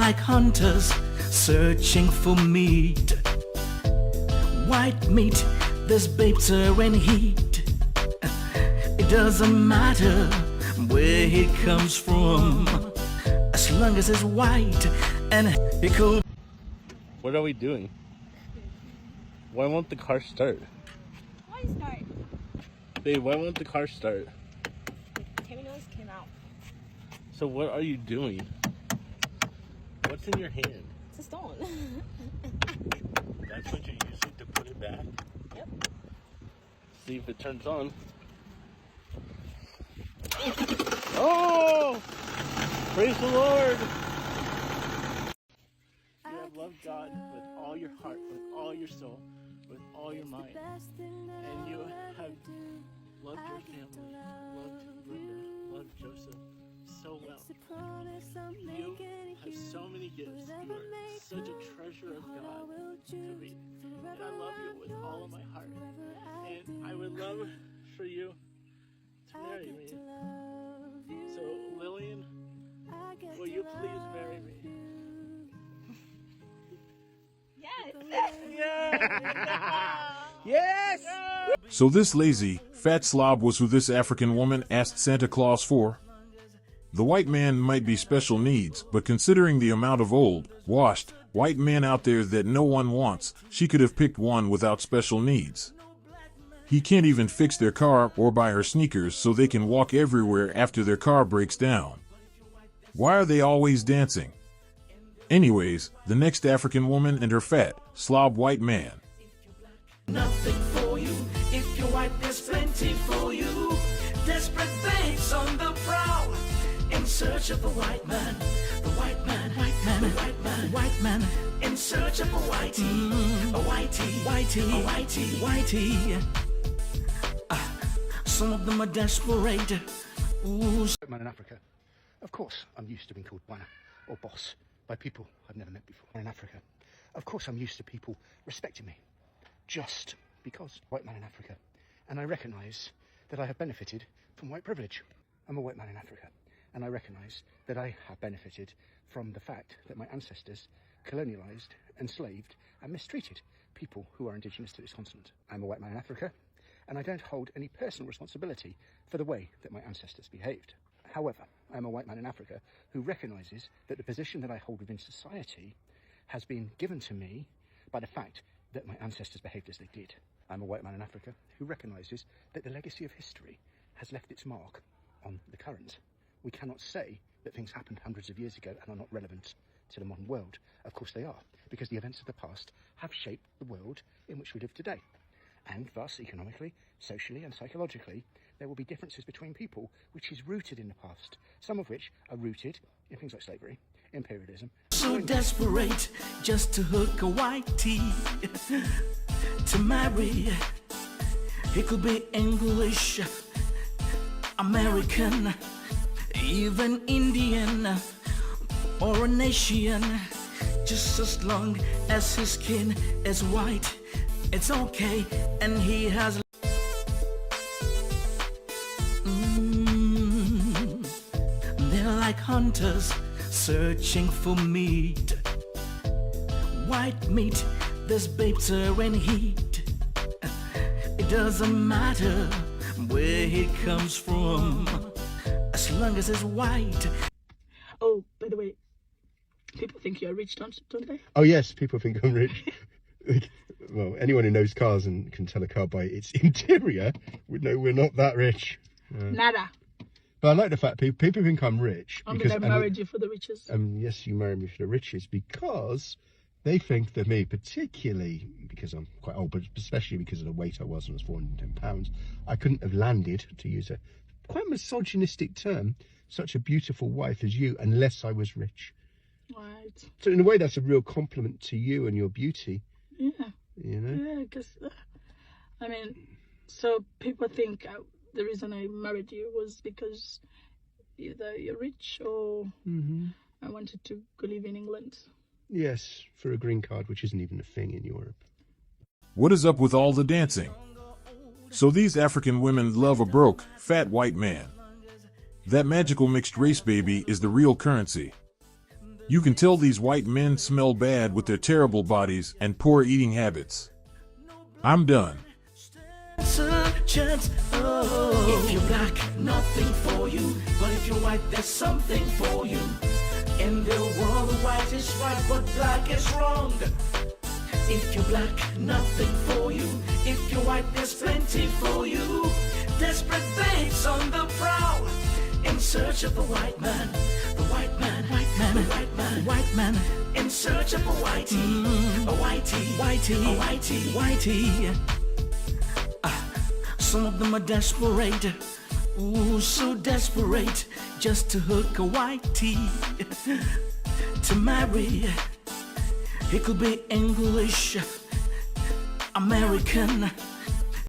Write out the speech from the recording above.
like hunters searching for meat. White meat, there's babes are in heat. It doesn't matter where he comes from, as long as it's white and he could. What are we doing? Why won't the car start? Why start? Babe, why won't the car start? Kevin came out. So what are you doing? What's in your hand? It's a stone. That's what you're using to put it back? Yep. See if it turns on. Oh! Praise the Lord! You have loved God with all your heart, with all your soul, with all your mind. And you have loved your family, loved Brenda, loved Joseph so well. You have so many gifts. You are such a treasure of God to me. And I love you with all of my heart. And I would love for you to marry me. So, Lillian, will you please marry me? Yes. Yes! So this lazy, fat slob was who this African woman asked Santa Claus for? The white man might be special needs, but considering the amount of old, washed, white men out there that no one wants, she could have picked one without special needs. He can't even fix their car or buy her sneakers so they can walk everywhere after their car breaks down. Why are they always dancing? Anyways, the next African woman and her fat, slob white man. Nothing for you. If you're white, there's plenty for you. Desperate babes on the prowl, in search of a white man. The white man, white man, the white man, white man, in search of a whitey, a whitey, whitey, a whitey, whitey. Some of them are desperate. Ooh. Man in Africa. Of course, I'm used to being called bwana or boss by people I've never met before. In Africa. Of course, I'm used to people respecting me just because. White man in Africa. And I recognise that I have benefited from white privilege. I'm a white man in Africa. And I recognise that I have benefited from the fact that my ancestors colonialised, enslaved and mistreated people who are indigenous to this continent. I'm a white man in Africa, and I don't hold any personal responsibility for the way that my ancestors behaved. However, I am a white man in Africa who recognises that the position that I hold within society has been given to me by the fact that my ancestors behaved as they did. I'm a white man in Africa who recognises that the legacy of history has left its mark on the current. We cannot say that things happened hundreds of years ago and are not relevant to the modern world. Of course they are, because the events of the past have shaped the world in which we live today. And thus, economically, socially and psychologically, there will be differences between people which is rooted in the past, some of which are rooted in things like slavery, imperialism. So desperate just to hook a whitey to marry. It could be English, American, even Indian, or a nation. Just as long as his skin is white, it's okay, and he has They're like hunters searching for meat. White meat, there's babes are in heat. It doesn't matter where he comes from, as long as it's white. Oh, by the way, people think you're rich, don't they? Oh yes, people think I'm rich. Well, anyone who knows cars and can tell a car by its interior would know we're not that rich. Nada. But I like the fact people think I'm rich. Because I married you for the riches. Yes, you married me for the riches because they think that me, particularly because I'm quite old, but especially because of the weight I was when I was 410 pounds, I couldn't have landed, to use a quite misogynistic term, such a beautiful wife as you unless I was rich. Right. So in a way, that's a real compliment to you and your beauty. Yeah. You know? Yeah, because, I mean, so people think the reason I married you was because either you're rich or I wanted to go live in England. Yes, for a green card, which isn't even a thing in Europe. What is up with all the dancing? So these African women love a broke, fat white man. That magical mixed race baby is the real currency. You can tell these white men smell bad with their terrible bodies and poor eating habits. I'm done. If you're black, nothing for you. But if you're white, there's something for you. In the world, white is right, but black is wrong. If you're black, nothing for you. If you're white, there's plenty for you. Desperate babes on the prowl, in search of a white man. The white man, white man, the white man, white man. In search of a whitey, a whitey, whitey, a whitey, whitey. Some of them are desperate, ooh, so desperate, just to hook a whitey to marry. It could be English, American,